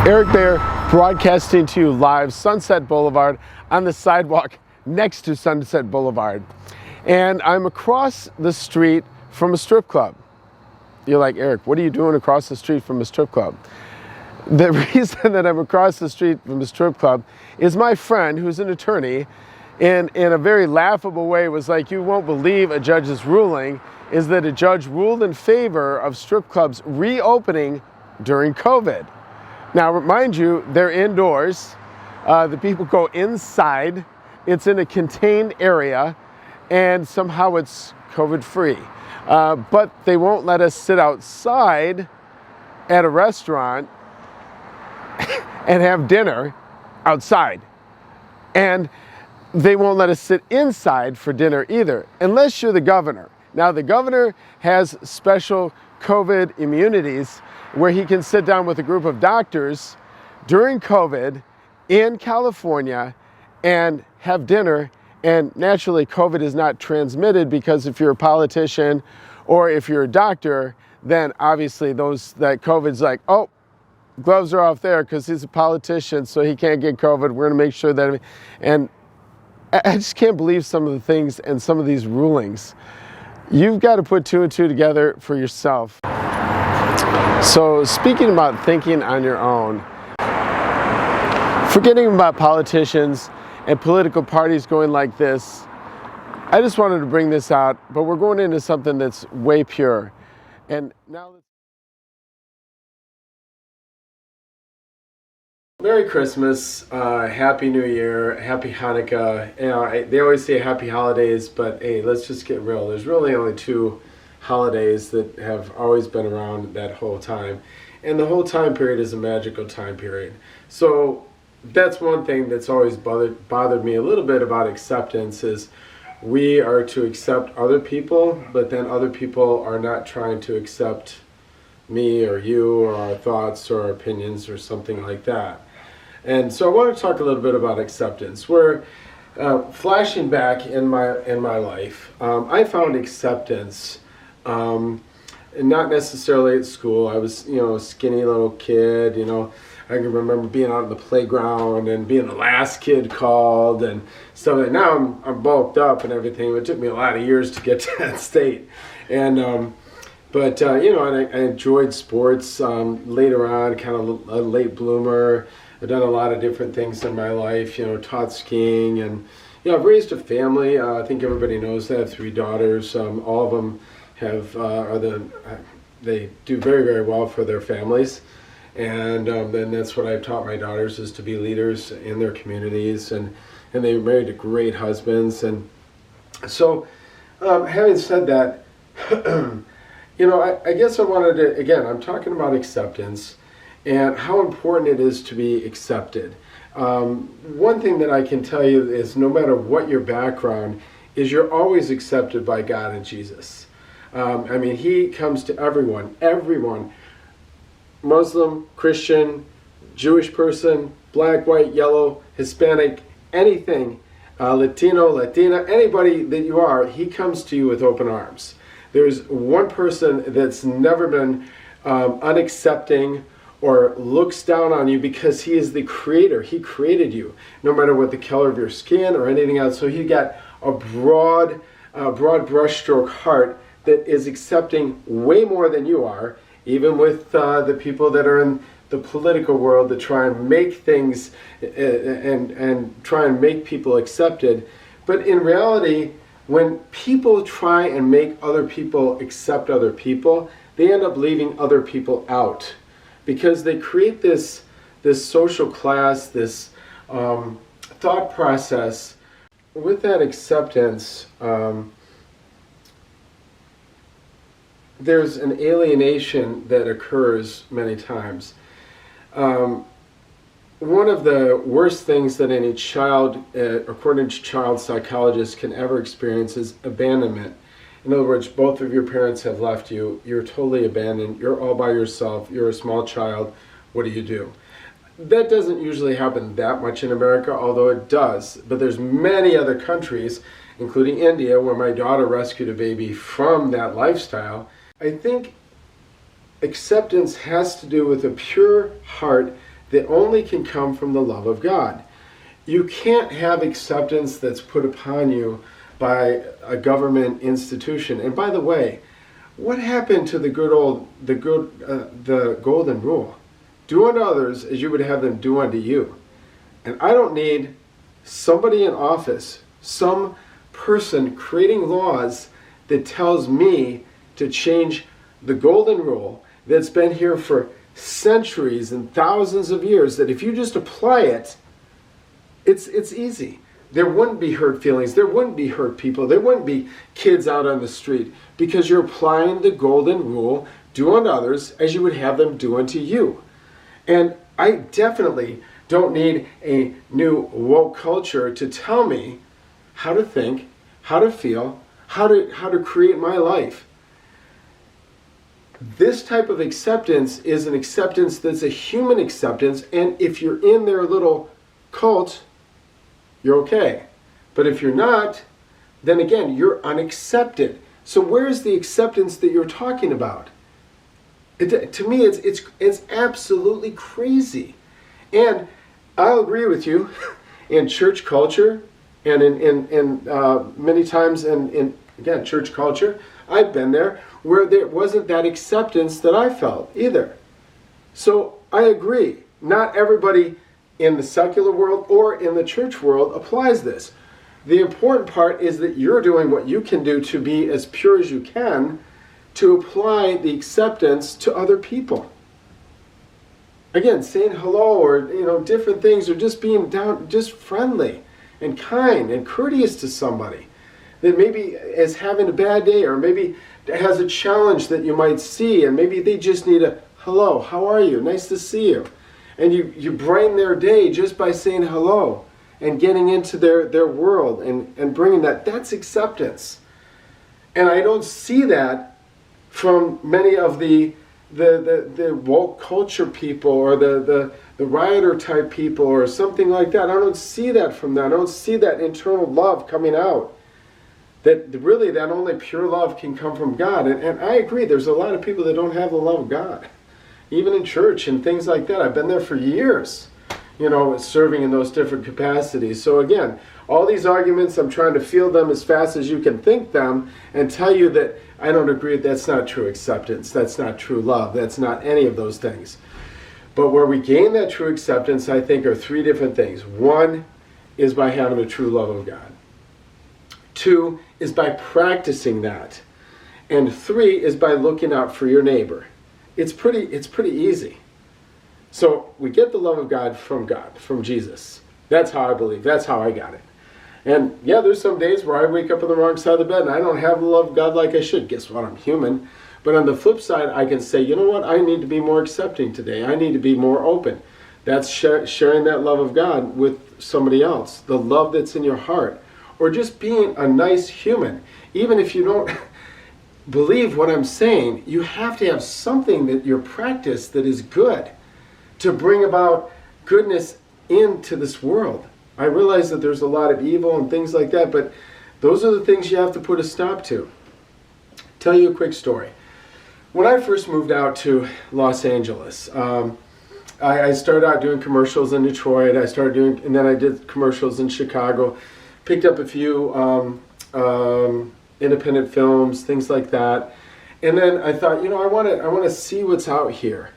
Eric Bayer broadcasting to you live, Sunset Boulevard, on the sidewalk next to Sunset Boulevard. And I'm across the street from a strip club. You're like, Eric, what are you doing across the street from a strip club? The reason that I'm across the street from a strip club is my friend, who's an attorney, in a very laughable way was like, you won't believe a judge's ruling, is that a judge ruled in favor of strip clubs reopening during COVID. Now, mind you, they're indoors. The people go inside. It's in a contained area, and somehow it's COVID-free. But they won't let us sit outside at a restaurant and have dinner outside. And they won't let us sit inside for dinner either, unless you're the governor. Now, the governor has special COVID immunities where he can sit down with a group of doctors during COVID in California and have dinner. And naturally, COVID is not transmitted because if you're a politician or if you're a doctor, then obviously that COVID's like, oh, gloves are off there because he's a politician, so he can't get COVID. We're going to make sure that, and I just can't believe some of the things and some of these rulings. You've got to put two and two together for yourself. So speaking about thinking on your own, forgetting about politicians and political parties going like this, I just wanted to bring this out, but we're going into something that's way pure. And now Merry Christmas, Happy New Year, Happy Hanukkah. You know, they always say Happy Holidays, but hey, let's just get real. There's really only two holidays that have always been around that whole time. And the whole time period is a magical time period. So that's one thing that's always bothered me a little bit about acceptance is we are to accept other people, but then other people are not trying to accept me or you or our thoughts or our opinions or something like that. And so I want to talk a little bit about acceptance. Where flashing back in my life, I found acceptance not necessarily at school. I was, a skinny little kid, I can remember being out on the playground and being the last kid called and stuff like that. Now I'm bulked up and everything, but it took me a lot of years to get to that state. And and I enjoyed sports later on, kind of a late bloomer. I've done a lot of different things in my life, taught skiing, and I've raised a family. I think everybody knows that. I have 3 daughters. All of them they do very, very well for their families. And then that's what I've taught my daughters, is to be leaders in their communities, and they married to great husbands. And so having said that, I guess I wanted to, again, I'm talking about acceptance and how important it is to be accepted. One thing that I can tell you is no matter what your background is, you're always accepted by God and Jesus. He comes to everyone, Muslim, Christian, Jewish person, black, white, yellow, Hispanic, anything, Latino, Latina, anybody that you are, he comes to you with open arms. There's one person that's never been unaccepting or looks down on you, because he is the creator. He created you, no matter what the color of your skin or anything else. So he got a broad brushstroke heart that is accepting way more than you are, even with the people that are in the political world that try and make things and try and make people accepted. But in reality, when people try and make other people accept other people, they end up leaving other people out, because they create this social class, this thought process. With that acceptance, there's an alienation that occurs many times. One of the worst things that any child, according to child psychologists, can ever experience is abandonment. In other words, both of your parents have left you, you're totally abandoned, you're all by yourself, you're a small child, what do? That doesn't usually happen that much in America, although it does. But there's many other countries, including India, where my daughter rescued a baby from that lifestyle. I think acceptance has to do with a pure heart that only can come from the love of God. You can't have acceptance that's put upon you by a government institution. And by the way, what happened to the golden rule? Do unto others as you would have them do unto you. And I don't need somebody in office, some person creating laws that tells me to change the golden rule that's been here for centuries and thousands of years, that if you just apply it, it's easy. There wouldn't be hurt feelings, there wouldn't be hurt people, there wouldn't be kids out on the street, because you're applying the golden rule, do unto others as you would have them do unto you. And I definitely don't need a new woke culture to tell me how to think, how to feel, how to create my life. This type of acceptance is an acceptance that's a human acceptance, and if you're in their little cult, you're okay. But if you're not, then again, you're unaccepted. So where's the acceptance that you're talking about? To me, it's absolutely crazy. And I'll agree with you, in church culture, and in many times in again, church culture, I've been there, where there wasn't that acceptance that I felt either. So I agree. Not everybody in the secular world or in the church world applies this. The important part is that you're doing what you can do to be as pure as you can to apply the acceptance to other people. Again, saying hello, or different things, or just being just friendly and kind and courteous to somebody that maybe is having a bad day, or maybe has a challenge that you might see, and maybe they just need a hello, how are you, nice to see you. And you brighten their day just by saying hello and getting into their world and bringing that. That's acceptance. And I don't see that from many of the woke culture people, or the rioter type people, or something like that. I don't see that from them. I don't see that internal love coming out. That really, that only pure love can come from God. And I agree, there's a lot of people that don't have the love of God. Even in church and things like that. I've been there for years, serving in those different capacities. So again, all these arguments, I'm trying to field them as fast as you can think them and tell you that I don't agree. That's not true acceptance. That's not true love. That's not any of those things. But where we gain that true acceptance, I think, are three different things. One is by having a true love of God. Two is by practicing that. And three is by looking out for your neighbor. It's pretty easy. So we get the love of God, from Jesus. That's how I believe. That's how I got it. And yeah, there's some days where I wake up on the wrong side of the bed and I don't have the love of God like I should. Guess what? I'm human. But on the flip side, I can say, you know what? I need to be more accepting today. I need to be more open. That's sharing that love of God with somebody else. The love that's in your heart. Or just being a nice human. Even if you don't believe what I'm saying, you have to have something that your practice that is good to bring about goodness into this world. I realize that there's a lot of evil and things like that, but those are the things you have to put a stop to. Tell you a quick story. When I first moved out to Los Angeles, I started out doing commercials in Detroit. And then I did commercials in Chicago. Picked up a few independent films, things like that. And then I thought, I want to see what's out here.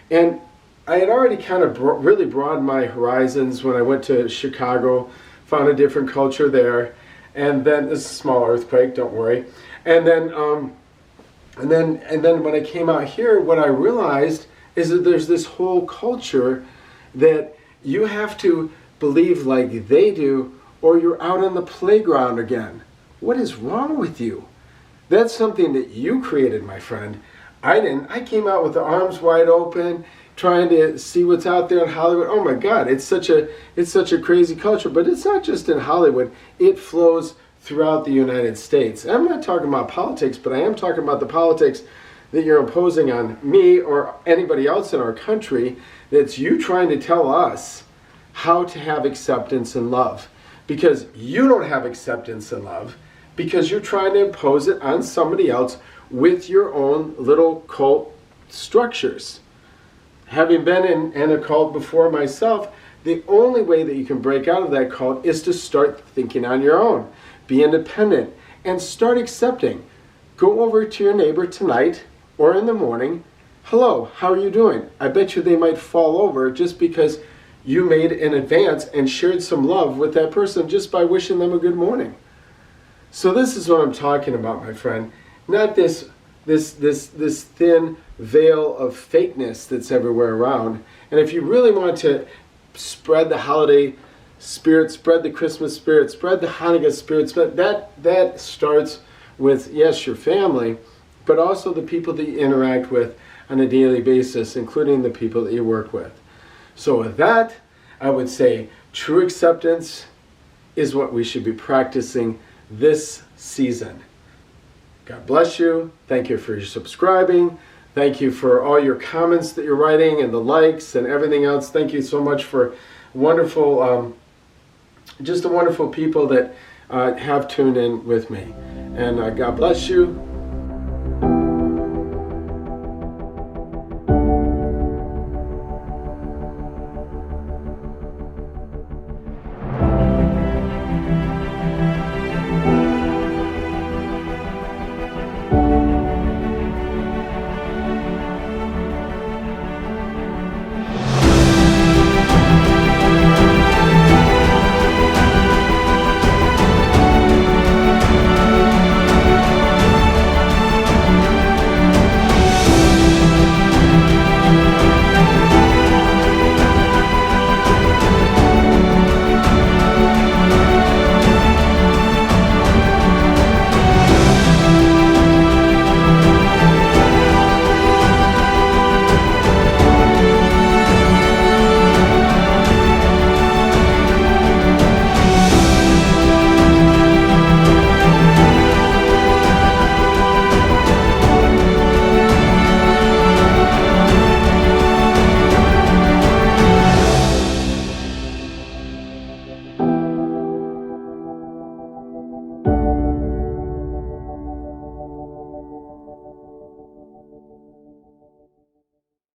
And I had already kind of really broadened my horizons when I went to Chicago, found a different culture there. And then, this is a small earthquake, don't worry. And then when I came out here, what I realized is that there's this whole culture that you have to believe like they do, or you're out on the playground again. What is wrong with you? That's something that you created, my friend. I didn't. I came out with the arms wide open, trying to see what's out there in Hollywood. Oh my God, it's such a crazy culture. But it's not just in Hollywood. It flows throughout the United States. I'm not talking about politics, but I am talking about the politics that you're imposing on me or anybody else in our country. That's you trying to tell us how to have acceptance and love. Because you don't have acceptance and love, because you're trying to impose it on somebody else with your own little cult structures. having been in a cult before myself, the only way that you can break out of that cult is to start thinking on your own. Be independent and start accepting. Go over to your neighbor tonight or in the morning. Hello, how are you doing? I bet you they might fall over just because you made an advance and shared some love with that person just by wishing them a good morning. So this is what I'm talking about, my friend. Not this thin veil of fakeness that's everywhere around. And if you really want to spread the holiday spirit, spread the Christmas spirit, spread the Hanukkah spirit, that starts with, yes, your family, but also the people that you interact with on a daily basis, including the people that you work with. So with that, I would say true acceptance is what we should be practicing this season. God bless you. Thank you for your subscribing. Thank you for all your comments that you're writing and the likes and everything else. Thank you so much for wonderful, just the wonderful people that have tuned in with me. And God bless you.